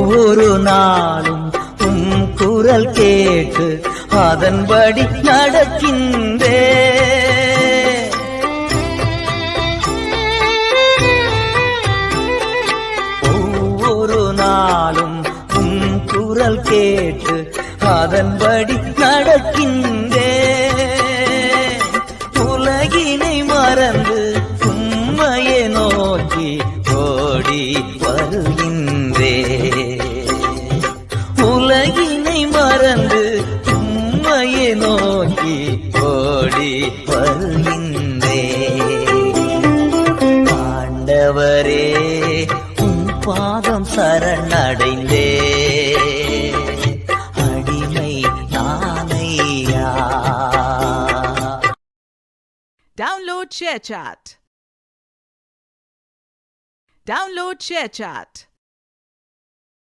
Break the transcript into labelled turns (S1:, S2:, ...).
S1: ஒவ்வொரு நாளும் உம் குரல் கேட்டு அதன்படி நடக்கின்றே. ஒவ்வொரு நாளும் உம் குரல் கேட்டு அதன்படி நடக்கின்றே. உலகினை மறந்து உம்மையை நோக்கி ஓடி வருகின்றே. உலகினை மறந்து உம்மையை நோக்கி ஓடி வருகின்றே. ஆண்டவரே உம் பாதம் சரணடைந்தே. அடிமை நானையா.
S2: Download ShareChat.